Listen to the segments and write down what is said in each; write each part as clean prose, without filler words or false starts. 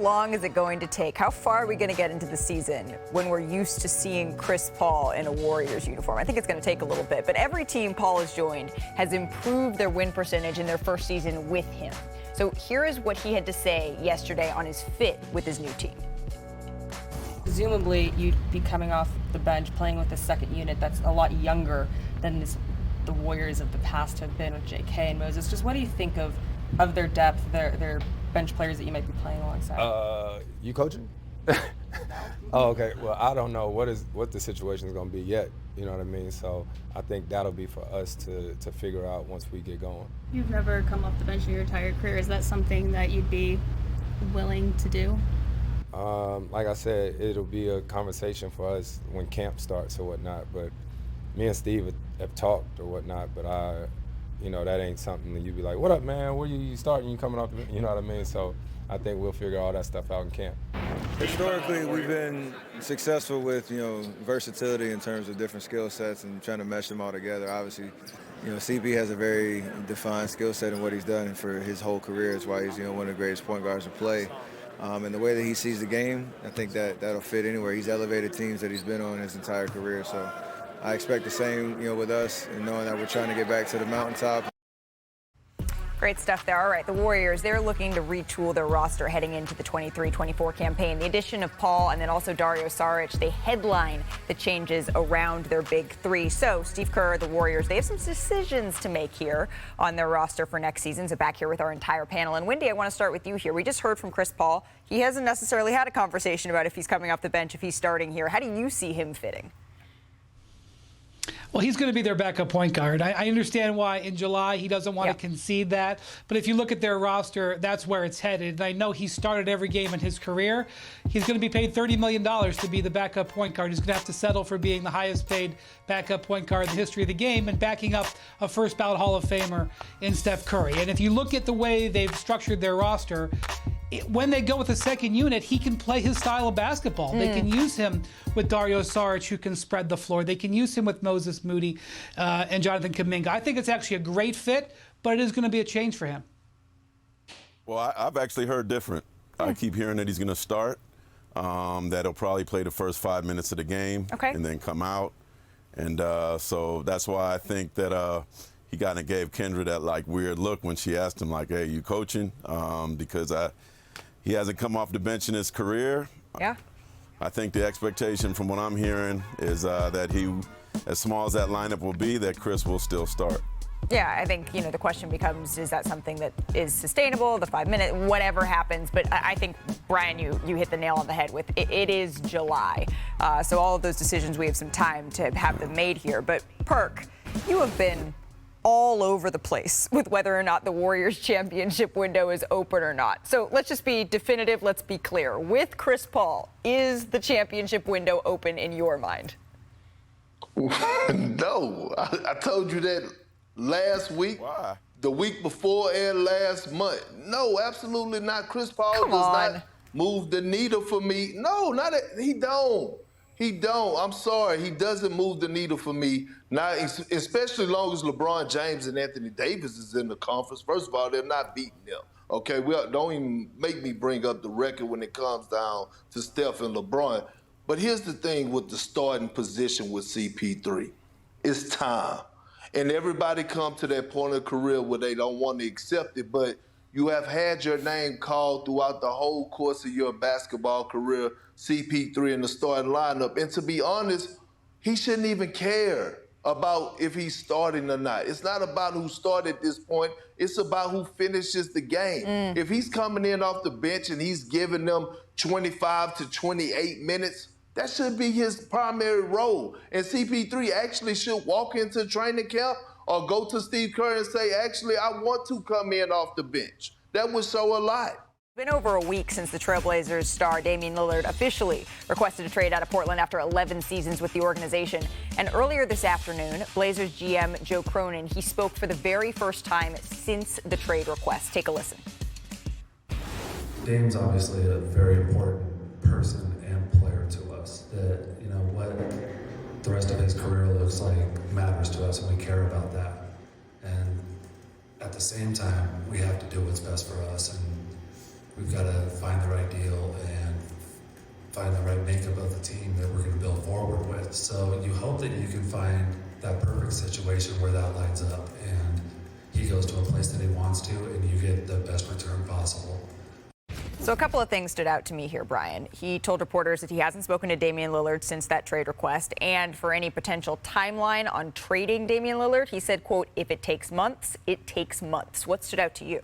long is it going to take? How far are we going to get into the season when we're used to seeing Chris Paul in a Warriors uniform? I think it's going to take a little bit, but every team Paul has joined has improved their win percentage in their first season with him. So here is what he had to say yesterday on his fit with his new team. Presumably, you'd be coming off the bench playing with a second unit that's a lot younger than the Warriors of the past have been with J.K. and Moses. Just what do you think of their depth, their bench players that you might be playing alongside? You coaching? Oh, okay. Well, I don't know what the situation is going to be yet. You know what I mean? So I think that'll be for us to figure out once we get going. You've never come off the bench in your entire career. Is that something that you'd be willing to do? Like I said, it'll be a conversation for us when camp starts or whatnot. But me and Steve have talked or whatnot. But that ain't something that you'd be like, "What up, man? Where you starting? You coming off the?" You know what I mean? So I think we'll figure all that stuff out in camp. Historically, we've been successful with versatility in terms of different skill sets and trying to mesh them all together. Obviously, CP has a very defined skill set in what he's done for his whole career. It's why he's one of the greatest point guards to play. And the way that he sees the game, I think that'll fit anywhere. He's elevated teams that he's been on his entire career. So I expect the same, with us, and knowing that we're trying to get back to the mountaintop. Great stuff there. All right, the Warriors, they're looking to retool their roster heading into the 23-24 campaign. The addition of Paul and then also Dario Saric, they headline the changes around their big three. So Steve Kerr, the Warriors, they have some decisions to make here on their roster for next season. So back here with our entire panel. And Wendy, I want to start with you here. We just heard from Chris Paul. He hasn't necessarily had a conversation about if he's coming off the bench, if he's starting here. How do you see him fitting? Well, he's going to be their backup point guard. I understand why in July he doesn't want to concede that. But if you look at their roster, that's where it's headed. And I know he started every game in his career. He's going to be paid $30 million to be the backup point guard. He's going to have to settle for being the highest paid backup point guard in the history of the game and backing up a first ballot Hall of Famer in Steph Curry. And if you look at the way they've structured their roster, when they go with a second unit, he can play his style of basketball. They can use him with Dario Saric, who can spread the floor. They can use him with Moses Moody and Jonathan Kuminga. I think it's actually a great fit, but it is going to be a change for him. Well, I've actually heard different. I keep hearing that he's going to start, that he'll probably play the first 5 minutes of the game and then come out. And so that's why I think that he kind of gave Kendra that weird look when she asked him hey, you coaching? Because he hasn't come off the bench in his career. Yeah. I think the expectation from what I'm hearing is that he, as small as that lineup will be, that Chris will still start. Yeah, I think, the question becomes, is that something that is sustainable, the 5 minute, whatever happens. But I think, Brian, you hit the nail on the head with it is July. So all of those decisions, we have some time to have them made here. But Perk, you have been all over the place with whether or not the Warriors championship window is open or not. So let's just be definitive. Let's be clear. With Chris Paul, is the championship window open in your mind? No. I told you that last week. Why? The week before and last month. No, absolutely not. Chris Paul not move the needle for me. No, he don't. He don't. I'm sorry. He doesn't move the needle for me. Now, especially as long as LeBron James and Anthony Davis is in the conference. First of all, they're not beating them. Okay, don't even make me bring up the record when it comes down to Steph and LeBron. But here's the thing with the starting position with CP3. It's time. And everybody come to that point of career where they don't want to accept it, but you have had your name called throughout the whole course of your basketball career, CP3 in the starting lineup. And to be honest, he shouldn't even care about if he's starting or not. It's not about who started at this point. It's about who finishes the game. If he's coming in off the bench and he's giving them 25 to 28 minutes, that should be his primary role. And CP3 actually should walk into training camp or go to Steve Kerr and say, actually, I want to come in off the bench. That would show a lot. It's been over a week since the Trailblazers star Damian Lillard officially requested a trade out of Portland after 11 seasons with the organization. And earlier this afternoon, Blazers GM Joe Cronin, he spoke for the very first time since the trade request. Take a listen. Dame's obviously a very important person and player to us. That, what the rest of his career looks like matters to us, and we care about that. And at the same time, we have to do what's best for us, and we've got to find the right deal and find the right makeup of the team that we're going to build forward with. So you hope that you can find that perfect situation where that lines up and he goes to a place that he wants to and you get the best return possible. So a couple of things stood out to me here, Brian. He told reporters that he hasn't spoken to Damian Lillard since that trade request, and for any potential timeline on trading Damian Lillard, he said, quote, if it takes months, it takes months. What stood out to you?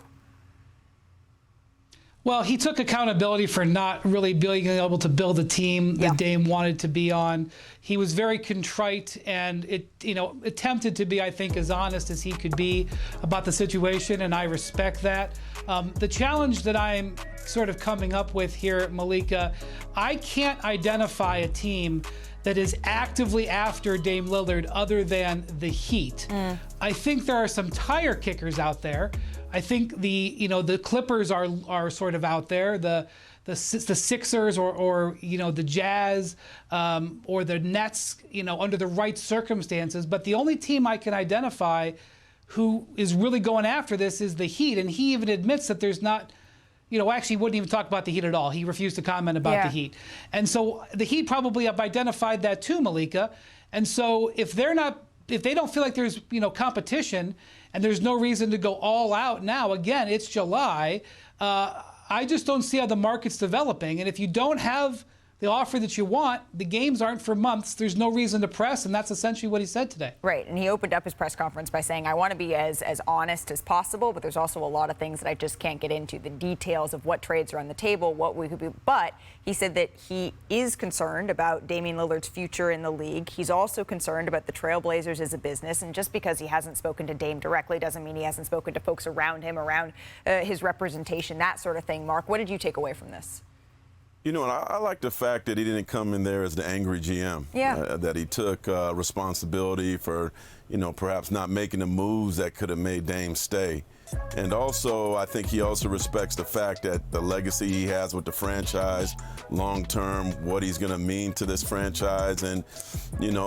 Well, he took accountability for not really being able to build a team that Dame wanted to be on. He was very contrite and attempted to be, I think, as honest as he could be about the situation, and I respect that. The challenge that I'm sort of coming up with here, Malika, I can't identify a team that is actively after Dame Lillard other than the Heat. I think there are some tire kickers out there. I think the Clippers are sort of out there. The Sixers or the Jazz or the Nets, under the right circumstances. But the only team I can identify who is really going after this is the Heat, and he even admits that there's not. Actually wouldn't even talk about the Heat at all. He refused to comment about the Heat. And so the Heat probably have identified that too, Malika. And so if they don't feel like there's, competition and there's no reason to go all out now, again, it's July, I just don't see how the market's developing. And if you don't have the offer that you want, the games aren't for months. There's no reason to press, and that's essentially what he said today. Right, and he opened up his press conference by saying, I want to be as honest as possible, but there's also a lot of things that I just can't get into, the details of what trades are on the table, what we could be. But he said that he is concerned about Damian Lillard's future in the league. He's also concerned about the Trailblazers as a business, and just because he hasn't spoken to Dame directly doesn't mean he hasn't spoken to folks around him, around his representation, that sort of thing. Marc, what did you take away from this? I like the fact that he didn't come in there as the angry GM. That he took responsibility for, perhaps not making the moves that could have made Dame stay. And also, I think he also respects the fact that the legacy he has with the franchise, long-term, what he's going to mean to this franchise. And,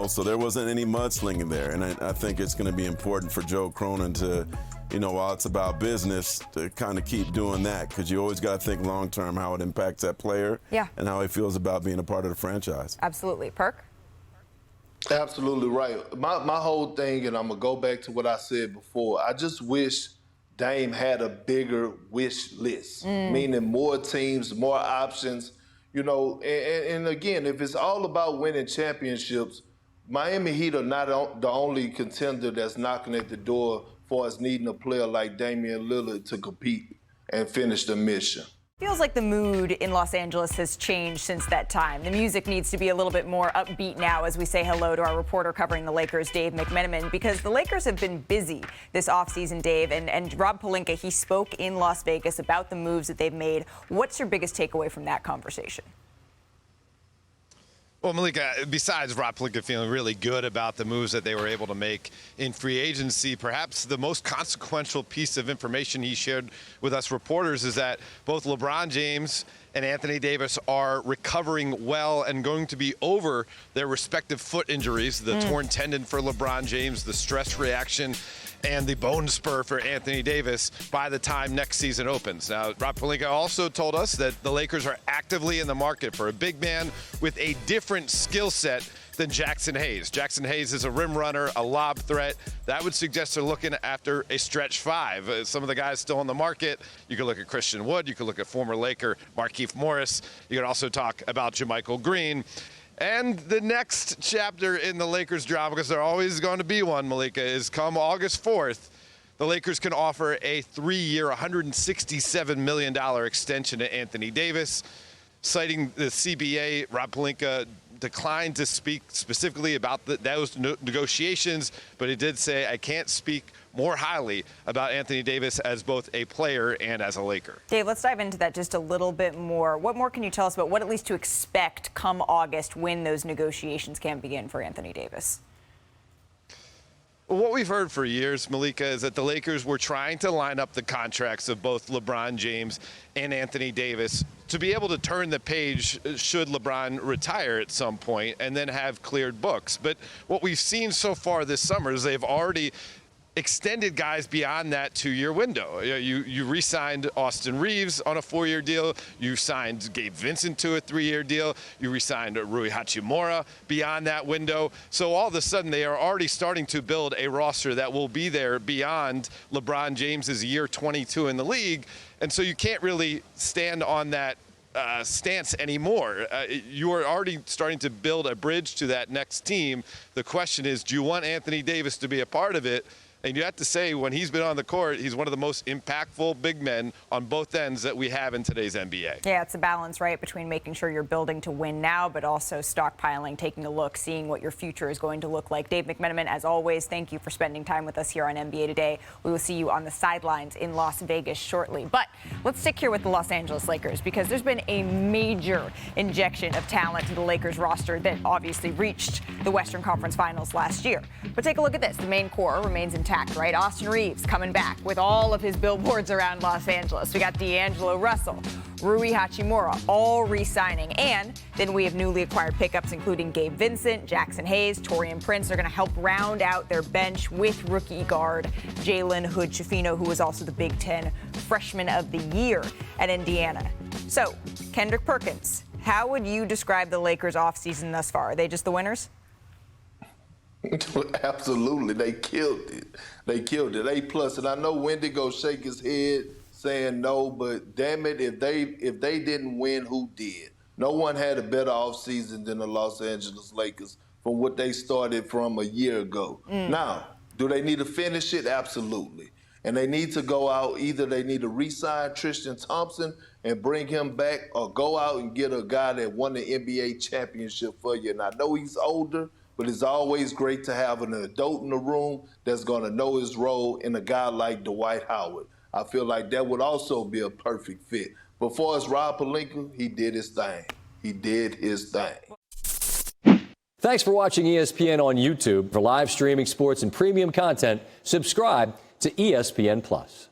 so there wasn't any mudslinging there. And I think it's going to be important for Joe Cronin to, while it's about business, to kind of keep doing that, because you always got to think long-term how it impacts that player and how he feels about being a part of the franchise. Absolutely. Perk? Absolutely right. My whole thing, and I'm going to go back to what I said before, I just wish Dame had a bigger wish list, meaning more teams, more options, and again, if it's all about winning championships, Miami Heat are not the only contender that's knocking at the door for us needing a player like Damian Lillard to compete and finish the mission. Feels like the mood in Los Angeles has changed since that time. The music needs to be a little bit more upbeat now as we say hello to our reporter covering the Lakers, Dave McMenamin, because the Lakers have been busy this offseason, Dave, and Rob Pelinka, he spoke in Las Vegas about the moves that they've made. What's your biggest takeaway from that conversation? Well, Malika, besides Rob Pelinka feeling really good about the moves that they were able to make in free agency, perhaps the most consequential piece of information he shared with us reporters is that both LeBron James and Anthony Davis are recovering well and going to be over their respective foot injuries, the torn tendon for LeBron James, the stress reaction, and the bone spur for Anthony Davis by the time next season opens. Now, Rob Pelinka also told us that the Lakers are actively in the market for a big man with a different skill set than Jackson Hayes. Jackson Hayes is a rim runner, a lob threat. That would suggest they're looking after a stretch five. Some of the guys still on the market. You could look at Christian Wood. You could look at former Laker Markieff Morris. You could also talk about JaMychal Green. And the next chapter in the Lakers drama, because there's always going to be one, Malika, is come August 4th, the Lakers can offer a 3-year, $167 million extension to Anthony Davis. Citing the CBA, Rob Pelinka declined to speak specifically about those negotiations, but he did say, I can't speak more highly about Anthony Davis as both a player and as a Laker. Dave, let's dive into that just a little bit more. What more can you tell us about what at least to expect come August when those negotiations can begin for Anthony Davis? What we've heard for years, Malika, is that the Lakers were trying to line up the contracts of both LeBron James and Anthony Davis to be able to turn the page should LeBron retire at some point and then have cleared books. But what we've seen so far this summer is they've already extended guys beyond that 2-year window. You re-signed Austin Reeves on a 4-year deal. You signed Gabe Vincent to a 3-year deal. You re-signed Rui Hachimura beyond that window. So all of a sudden, they are already starting to build a roster that will be there beyond LeBron James's year 22 in the league. And so you can't really stand on that stance anymore. You are already starting to build a bridge to that next team. The question is, do you want Anthony Davis to be a part of it? And you have to say, when he's been on the court, he's one of the most impactful big men on both ends that we have in today's NBA. Yeah, it's a balance, right, between making sure you're building to win now, but also stockpiling, taking a look, seeing what your future is going to look like. Dave McMenamin, as always, thank you for spending time with us here on NBA Today. We will see you on the sidelines in Las Vegas shortly. But let's stick here with the Los Angeles Lakers, because there's been a major injection of talent to the Lakers roster that obviously reached the Western Conference Finals last year. But take a look at this. The main core remains intact, right? Austin Reeves coming back with all of his billboards around Los Angeles. We got D'Angelo Russell, Rui Hachimura, all re-signing. And then we have newly acquired pickups, including Gabe Vincent, Jackson Hayes, Taurean Prince. They're going to help round out their bench with rookie guard Jalen Hood-Schifino, who was also the Big Ten Freshman of the Year at Indiana. So, Kendrick Perkins, how would you describe the Lakers' offseason thus far? Are they just the winners? Absolutely, they killed it. They killed it. A+. And I know Wendigo shake his head saying no, but damn it, if they didn't win, who did? No one had a better offseason than the Los Angeles Lakers from what they started from a year ago. Now, do they need to finish it? Absolutely. And they need to go out. Either they need to re-sign Tristan Thompson and bring him back, or go out and get a guy that won the NBA championship for you. And I know he's older, but it's always great to have an adult in the room that's going to know his role, in a guy like Dwight Howard. I feel like that would also be a perfect fit. But for us, Rob Pelinka, he did his thing. He did his thing. Thanks for watching ESPN on YouTube. For live streaming sports and premium content, subscribe to ESPN+.